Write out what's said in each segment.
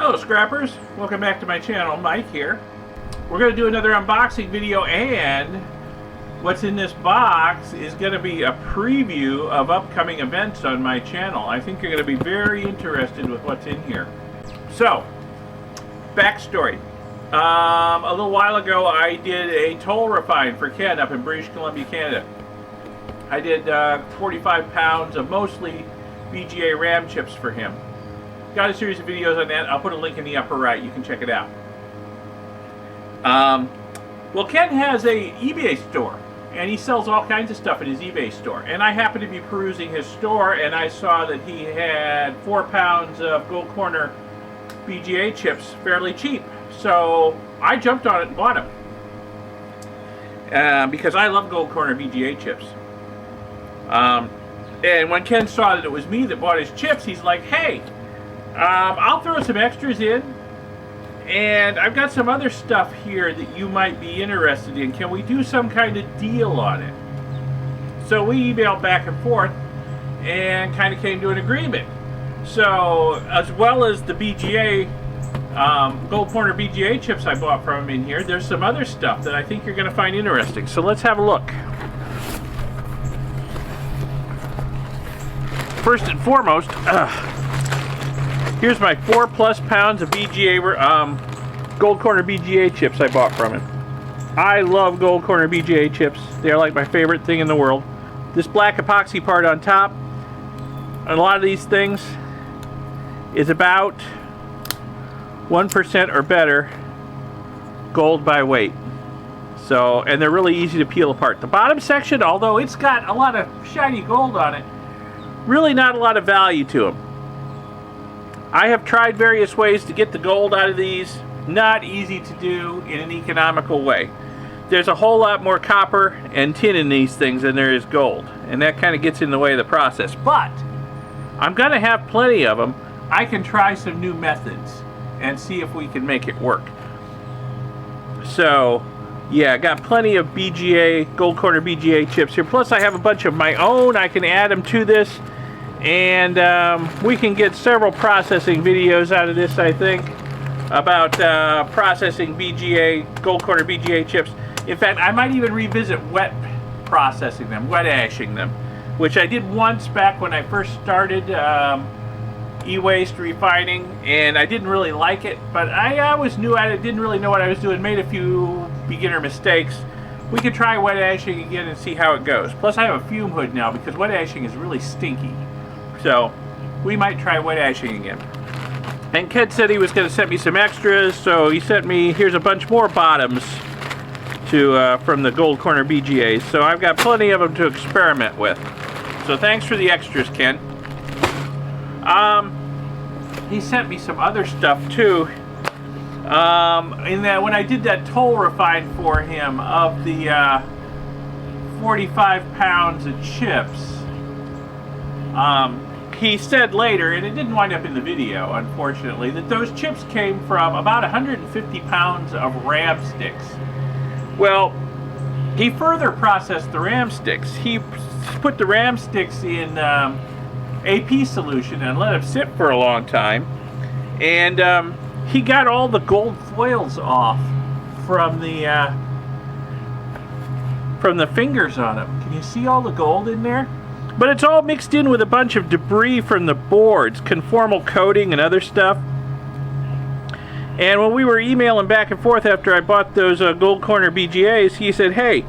Hello scrappers, welcome back to my channel. Mike here. We're going to do another unboxing video, and what's in this box is going to be a preview of upcoming events on my channel. I think you're going to be very interested with what's in here. So, backstory. A little while ago I did a toll refine for Ken up in British Columbia, Canada. I did 45 pounds of mostly BGA RAM chips for him. Got a series of videos on that. I'll put a link in the upper right. You can check it out. Well, Ken has a eBay store, and he sells all kinds of stuff in his eBay store. And I happened to be perusing his store, and I saw that he had 4 pounds of Gold Corner BGA chips fairly cheap. So I jumped on it and bought them because I love Gold Corner BGA chips. And when Ken saw that it was me that bought his chips, he's like, hey, I'll throw some extras in, and I've got some other stuff here that you might be interested in. Can we do some kind of deal on it? So we emailed back and forth and kind of came to an agreement. So as well as the BGA, Gold Corner BGA chips I bought from him in here, there's some other stuff that I think you're going to find interesting. So let's have a look. First and foremost, here's my 4+ pounds of BGA, Gold Corner BGA chips I bought from him. I love Gold Corner BGA chips. They're like my favorite thing in the world. This black epoxy part on top, a lot of these things, is about 1% or better gold by weight. So, and they're really easy to peel apart. The bottom section, although it's got a lot of shiny gold on it, really not a lot of value to them. I have tried various ways to get the gold out of these. Not easy to do in an economical way. There's a whole lot more copper and tin in these things than there is gold, and that kind of gets in the way of the process. But I'm going to have plenty of them. I can try some new methods and see if we can make it work. So yeah, I got plenty of BGA, Gold Corner BGA chips here. Plus I have a bunch of my own. I can add them to this, and we can get several processing videos out of this, I think, about processing BGA, Gold Corner BGA chips. In fact, I might even revisit wet processing them, wet ashing them, which I did once back when I first started e-waste refining, and I didn't really like it, but I was new at it, didn't really know what I was doing, made a few beginner mistakes. We could try wet ashing again and see how it goes. Plus I have a fume hood now because wet ashing is really stinky. So we might try wet ashing again. And Ken said he was going to send me some extras, so he sent me, here's a bunch more bottoms to from the Gold Corner BGAs. So I've got plenty of them to experiment with. So thanks for the extras, Ken. He sent me some other stuff too. In that, when I did that toll refine for him of the 45 pounds of chips, he said later, and it didn't wind up in the video, unfortunately, that those chips came from about 150 pounds of RAM sticks. Well, he further processed the RAM sticks. He put the RAM sticks in AP solution and let them sit for a long time, and he got all the gold foils off from the fingers on them. Can you see all the gold in there? But it's all mixed in with a bunch of debris from the boards, conformal coating and other stuff. And when we were emailing back and forth after I bought those Gold Corner BGAs, he said, hey,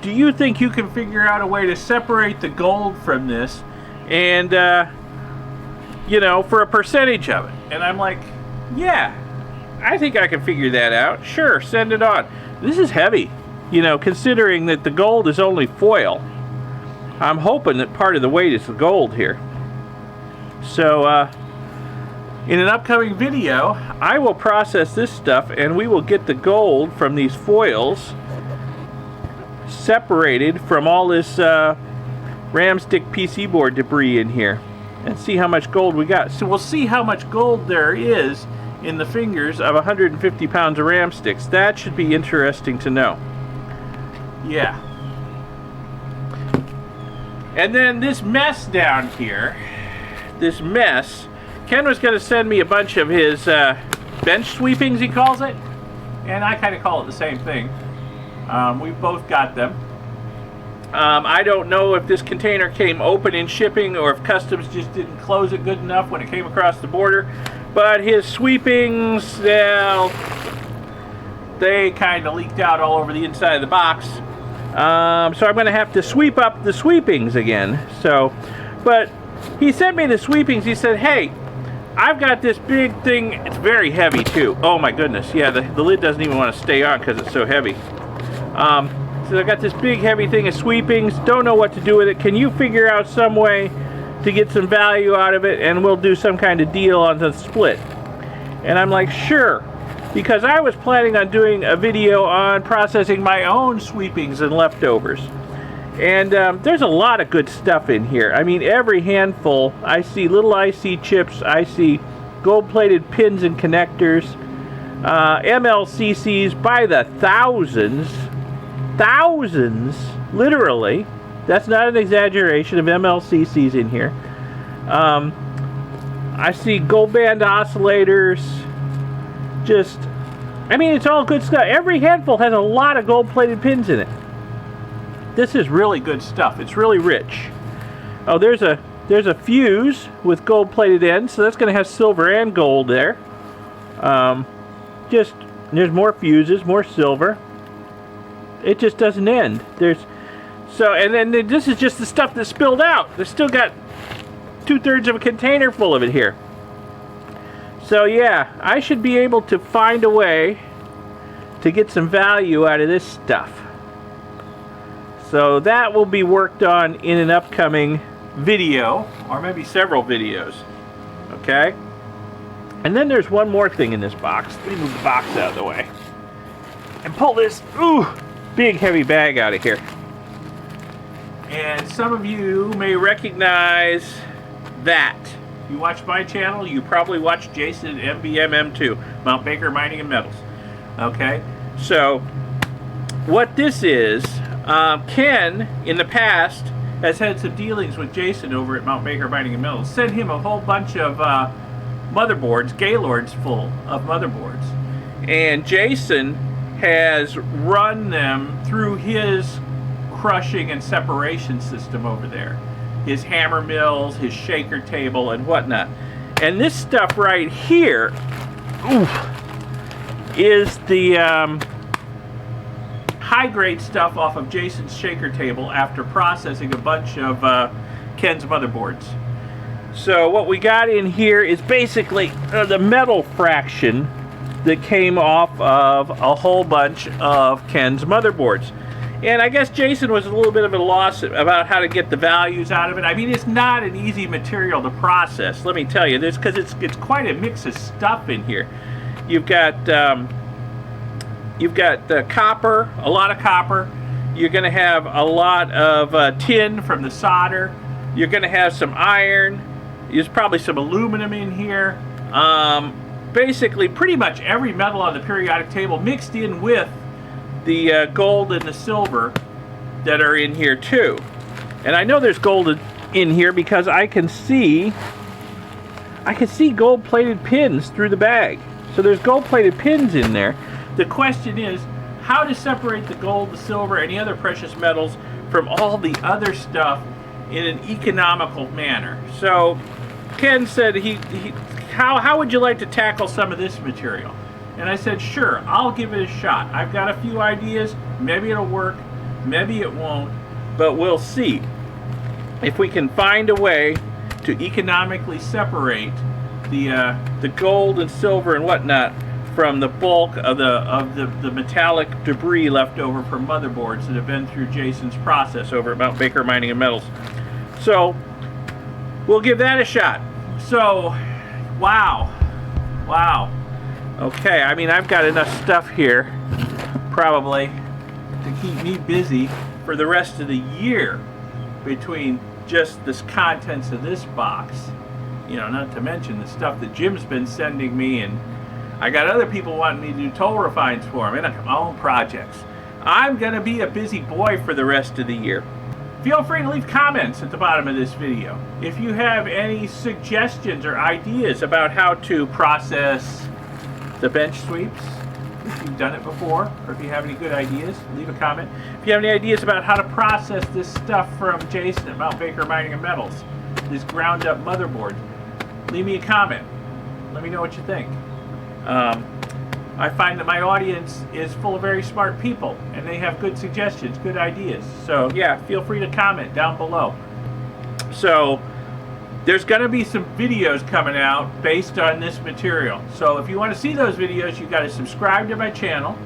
do you think you can figure out a way to separate the gold from this, and you know, for a percentage of it? And I'm like, yeah, I think I can figure that out. Sure, send it on. This is heavy, you know, considering that the gold is only foil. I'm hoping that part of the weight is the gold here. So in an upcoming video, I will process this stuff, and we will get the gold from these foils separated from all this RAM stick PC board debris in here, and see how much gold we got. So we'll see how much gold there is in the fingers of 150 pounds of RAM sticks. That should be interesting to know. Yeah. And then this mess down here, this mess Ken was going to send me a bunch of his bench sweepings, he calls it, and I kind of call it the same thing. We've both got them. I don't know if this container came open in shipping or if customs just didn't close it good enough when it came across the border, but his sweepings, well, they kind of leaked out all over the inside of the box. So I'm going to have to sweep up the sweepings again. So, but he sent me the sweepings. He said, hey, I've got this big thing. It's very heavy too. Oh my goodness. Yeah, the lid doesn't even want to stay on because it's so heavy. So I got this big heavy thing of sweepings. Don't know what to do with it. Can you figure out some way to get some value out of it, and we'll do some kind of deal on the split? And I'm like, sure. Because I was planning on doing a video on processing my own sweepings and leftovers. And there's a lot of good stuff in here. I mean, every handful, I see little IC chips, I see gold-plated pins and connectors, MLCCs by the thousands, literally. That's not an exaggeration, of MLCCs in here. I see gold band oscillators. Just, I mean, it's all good stuff. Every handful has a lot of gold-plated pins in it. This is really good stuff. It's really rich. Oh, there's a fuse with gold-plated ends, so that's going to have silver and gold there. There's more fuses, more silver. It just doesn't end. And then this is just the stuff that spilled out. They still got 2/3 of a container full of it here. So yeah, I should be able to find a way to get some value out of this stuff. So that will be worked on in an upcoming video, or maybe several videos. Okay? And then there's one more thing in this box. Let me move the box out of the way and pull this big heavy bag out of here. And some of you may recognize that. You watch my channel, you probably watch Jason at MBMM2, Mount Baker Mining and Metals. Okay, so what this is, Ken in the past has had some dealings with Jason over at Mount Baker Mining and Metals. Sent him a whole bunch of motherboards, Gaylords full of motherboards, and Jason has run them through his crushing and separation system over there. His hammer mills, his shaker table, and whatnot. And this stuff right here is the high-grade stuff off of Jason's shaker table after processing a bunch of Ken's motherboards. So what we got in here is basically the metal fraction that came off of a whole bunch of Ken's motherboards. And I guess Jason was a little bit of a loss about how to get the values out of it. I mean, it's not an easy material to process, let me tell you this, because it's quite a mix of stuff in here. You've got the copper, a lot of copper. You're going to have a lot of tin from the solder. You're going to have some iron. There's probably some aluminum in here. Basically, pretty much every metal on the periodic table mixed in with the gold and the silver that are in here too. And I know there's gold in here because I can see gold-plated pins through the bag. So there's gold-plated pins in there. The question is how to separate the gold, the silver, and the other precious metals from all the other stuff in an economical manner. So Ken said, how would you like to tackle some of this material? And I said, sure, I'll give it a shot. I've got a few ideas. Maybe it'll work, maybe it won't, but we'll see if we can find a way to economically separate the gold and silver and whatnot from the bulk of the metallic debris left over from motherboards that have been through Jason's process over at Mount Baker Mining and Metals. So we'll give that a shot. So, wow. Okay, I mean, I've got enough stuff here probably to keep me busy for the rest of the year between just the contents of this box, you know, not to mention the stuff that Jim's been sending me, and I got other people wanting me to do toll refines for them and my own projects. I'm gonna be a busy boy for the rest of the year. Feel free to leave comments at the bottom of this video. If you have any suggestions or ideas about how to process the bench sweeps, if you've done it before, or if you have any good ideas, leave a comment. If you have any ideas about how to process this stuff from Jason at Mount Baker Mining and Metals, this ground up motherboard, leave me a comment. Let me know what you think. I find that my audience is full of very smart people, and they have good suggestions, good ideas. So yeah, feel free to comment down below. So there's going to be some videos coming out based on this material. So if you want to see those videos, you got to subscribe to my channel.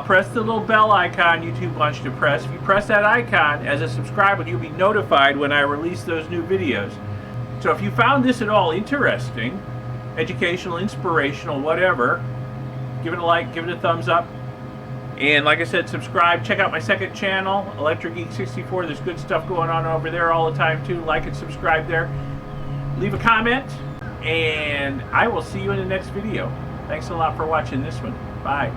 Press the little bell icon YouTube wants you to press. If you press that icon as a subscriber, you'll be notified when I release those new videos. So if you found this at all interesting, educational, inspirational, whatever, give it a like, give it a thumbs up. And like I said, subscribe. Check out my second channel, Electric Geek 64. There's good stuff going on over there all the time too. Like and subscribe there. Leave a comment, and I will see you in the next video. Thanks a lot for watching this one. Bye.